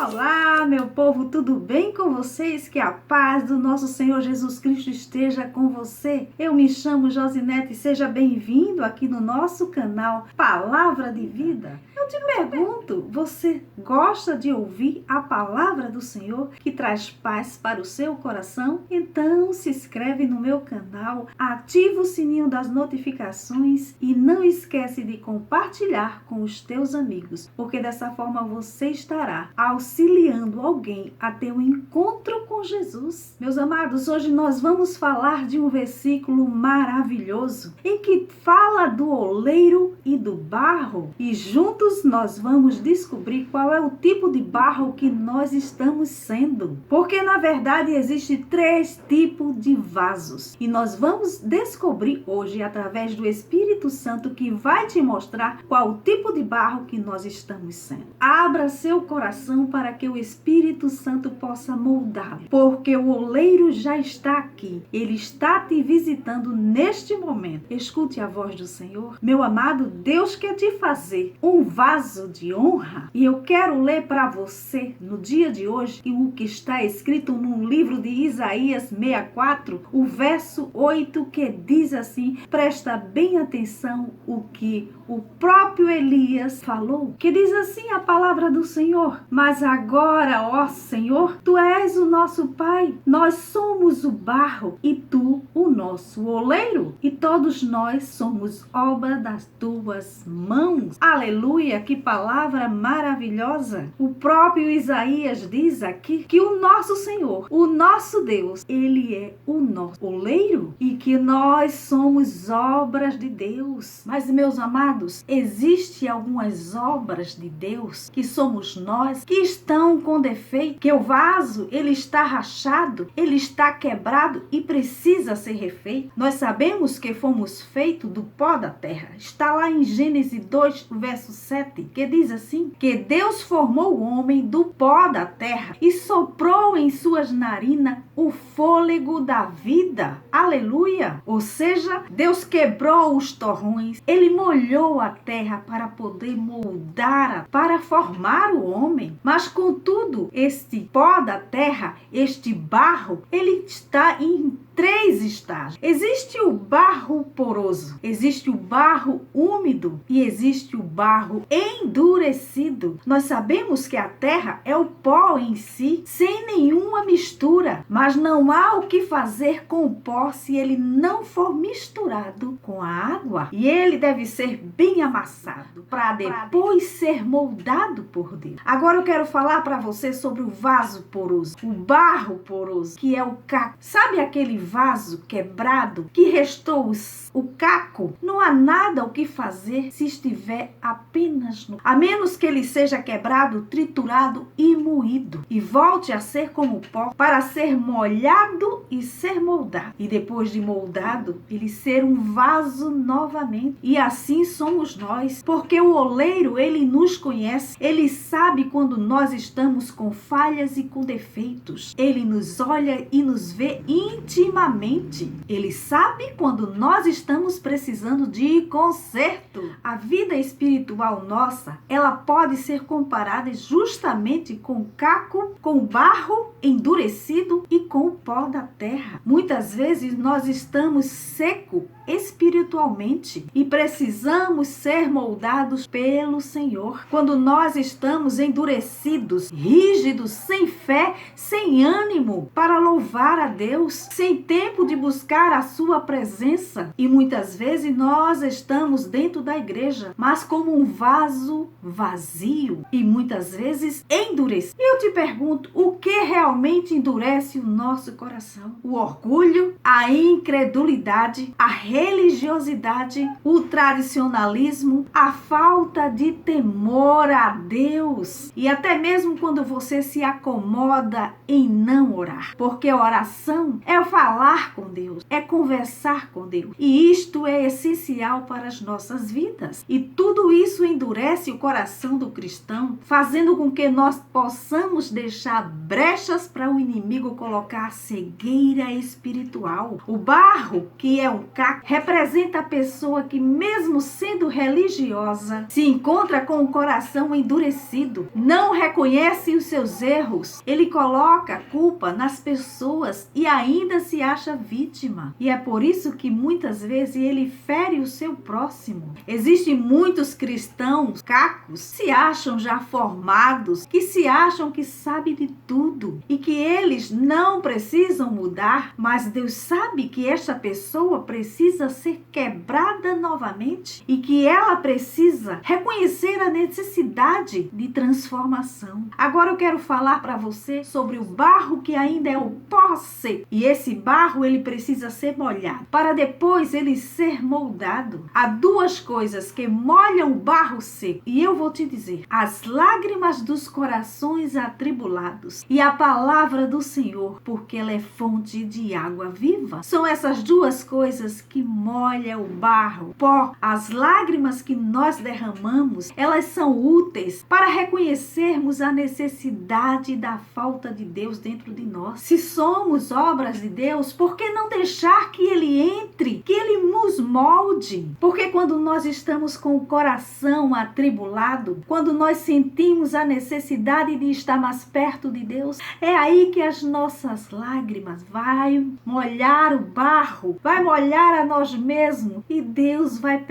Olá, meu povo, tudo bem com vocês? Que a paz do nosso Senhor Jesus Cristo esteja com você. Eu me chamo Josinete e seja bem-vindo aqui no nosso canal Palavra de Vida. Eu te pergunto, você gosta de ouvir a palavra do Senhor que traz paz para o seu coração? Então se inscreve no meu canal, ativa o sininho das notificações e não esquece de compartilhar com os teus amigos, porque dessa forma você estará auxiliando alguém a ter um encontro com Jesus. Meus amados, hoje nós vamos falar de um versículo maravilhoso em que fala do oleiro e do barro, e juntos nós vamos descobrir qual é o tipo de barro que nós estamos sendo. Porque na verdade existe 3 tipos de vasos, e nós vamos descobrir hoje através do Espírito Santo, que vai te mostrar qual o tipo de barro que nós estamos sendo. Abra seu coração para que o Espírito Santo possa moldá-lo, porque o oleiro já está aqui. Ele está te visitando neste momento. Escute a voz do Senhor. Meu amado, Deus quer te fazer um vaso de honra, e eu quero ler para você no dia de hoje o que está escrito no livro de Isaías 64, o verso 8, que diz assim: presta bem atenção o que o próprio Elias falou, que diz assim a palavra do Senhor: mas agora, ó Senhor, tu és o nosso Pai, nós somos o barro e tu o nosso oleiro, e todos nós somos obra das tuas mãos. Aleluia, que palavra maravilhosa! O próprio Isaías diz aqui que o nosso Senhor, o nosso Deus, ele é o nosso oleiro e que nós somos obras de Deus. Mas, meus amados, existem algumas obras de Deus que somos nós que estão com defeito, que o vaso ele está rachado, ele está quebrado e precisa ser refeito. Nós sabemos que fomos feitos do pó da terra. Está lá em Gênesis 2, verso 7, que diz assim: que Deus formou o homem do pó da terra e soprou em suas narinas o fôlego da vida. Aleluia! Ou seja, Deus quebrou os torrões, ele molhou a terra para poder moldar, para formar o homem. Mas contudo, este pó da terra, este barro, ele está em 3 estágios. Existe o barro poroso, existe o barro úmido e existe o barro endurecido. Nós sabemos que a terra é o pó em si, sem nenhuma mistura, mas não há o que fazer com o pó se ele não for misturado com a água, e ele deve ser bem amassado para depois ser moldado por Deus. Agora eu quero falar para você sobre o vaso poroso, o barro poroso, que é o caco. Sabe aquele vaso quebrado que restou o caco? Não há nada o que fazer se estiver apenas no, a menos que ele seja quebrado, triturado e moído e volte a ser como pó, para ser molhado e ser moldado, e depois de moldado ele ser um vaso novamente. E assim somos nós, porque o oleiro ele nos conhece, ele sabe quando nós estamos com falhas e com defeitos, ele nos olha e nos vê intimamente, ele sabe quando nós estamos precisando de conserto. A vida espiritual nossa, ela pode ser comparada justamente com o caco, com o barro endurecido e com o pó da terra. Muitas vezes nós estamos secos espiritualmente e precisamos ser moldados pelo Senhor. Quando nós estamos endurecidos, rígidos, sem fé, sem ânimo para louvar a Deus, sem tempo de buscar a sua presença, e muitas vezes nós estamos dentro da igreja, mas como um vaso vazio e muitas vezes endurecido. E eu te pergunto, o que realmente endurece o nosso coração? O orgulho, a incredulidade, a religiosidade, o tradicionalismo, a falta de temor a Deus, e até mesmo quando você se acomoda em não orar, porque a oração é falar com Deus, é conversar com Deus, e isto é essencial para as nossas vidas, e tudo isso endurece o coração do cristão, fazendo com que nós possamos deixar brechas para o inimigo colocar a cegueira espiritual. O barro, que é um caco, representa a pessoa que, mesmo sendo religiosa, se encontra com o coração endurecido, não reconhece os seus erros, ele coloca a culpa nas pessoas e ainda se acha vítima. E é por isso que muitas vezes ele fere o seu próximo. Existem muitos cristãos cacos, se acham já formados, que se acham que sabem de tudo e que eles não precisam mudar, mas Deus sabe que esta pessoa precisa ser quebrada novamente e que ela precisa reconhecer a necessidade de transformação. Agora eu quero falar para você sobre o barro que ainda é o pó seco. E esse barro ele precisa ser molhado para depois ele ser moldado. Há duas coisas que molham o barro seco. E eu vou te dizer: as lágrimas dos corações atribulados e a palavra do Senhor, porque ela é fonte de água viva. São essas duas coisas que molham o barro, pó. As lágrimas que nós derramamos, elas são úteis para reconhecermos a necessidade da falta de Deus dentro de nós. Se somos obras de Deus, por que não deixar que Ele entre, que Ele nos molde? Porque quando nós estamos com o coração atribulado, quando nós sentimos a necessidade de estar mais perto de Deus, é aí que as nossas lágrimas vai molhar o barro, vai molhar a nós mesmos e Deus vai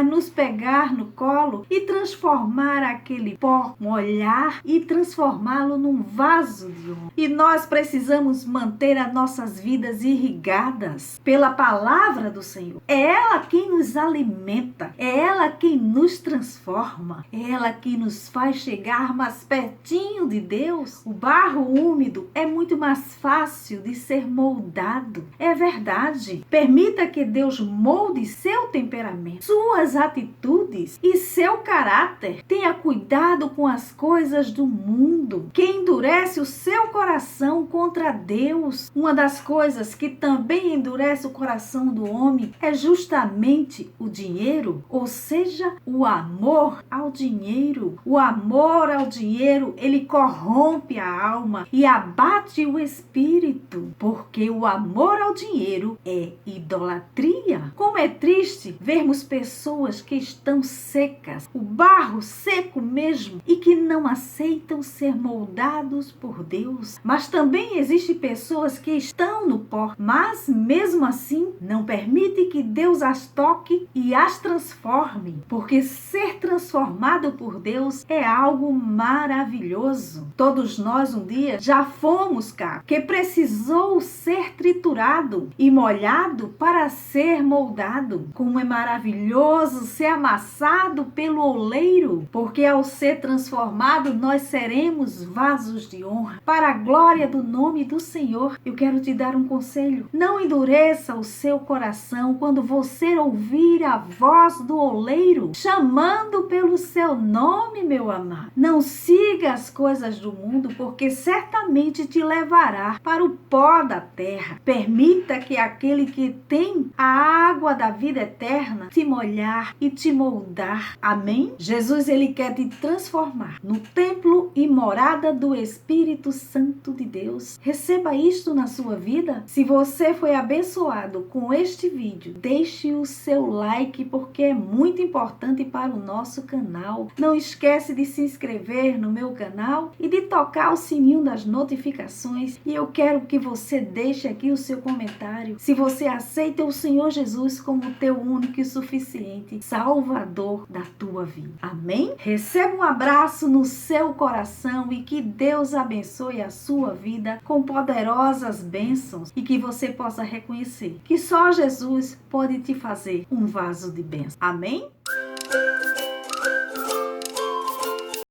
nos pegar no colo e transformar aquele pó, molhar e transformá-lo num vaso de honra. E nós precisamos manter as nossas vidas irrigadas pela palavra do Senhor. É ela quem nos alimenta, é ela quem nos transforma, é ela quem nos faz chegar mais pertinho de Deus. O barro úmido é muito mais fácil de ser moldado. É verdade. Permita que Deus molde seu temperamento, suas atitudes e seu caráter. Tenha cuidado com as coisas do mundo, que endurece o seu coração contra Deus. Uma das coisas que também endurece o coração do homem é justamente o dinheiro, ou seja, o amor ao dinheiro. O amor ao dinheiro, ele corrompe a alma e abate o espírito, porque o amor ao dinheiro é idolatria. Como é triste vermos pessoas que estão secas, o barro seco mesmo, e que não aceitam ser moldados por Deus. Mas também existem pessoas que estão no pó, mas mesmo assim não permite que Deus as toque e as transforme, porque ser transformado por Deus é algo maravilhoso. Todos nós um dia já fomos cá, que precisou ser triturado e molhado para ser moldado. Como é maravilhoso ser amassado pelo oleiro, porque ao ser transformado nós seremos vasos de honra para a glória do nome do Senhor. Eu quero te dar um conselho: não endureça o seu coração quando você ouvir a voz do oleiro chamando pelo seu nome, meu amado. Não siga as coisas do mundo, porque certamente te levará para o pó da terra. Permita que aquele que tem a água da vida eterna te molhar e te moldar. Amém? Jesus, ele quer te transformar no templo e morada do Espírito Santo de Deus. Receba isto na sua vida. Se você foi abençoado com este vídeo, deixe o seu like, porque é muito importante para o nosso canal. Não esquece de se inscrever no meu canal e de tocar o sininho das notificações. E eu quero que você deixe aqui o seu comentário se você aceita o Senhor Jesus como teu único e suficiente Salvador da tua vida. Amém? Receba um abraço no seu coração e que Deus abençoe a sua vida com poderosas bênçãos e que você possa reconhecer que só Jesus pode te fazer um vaso de bênção. Amém?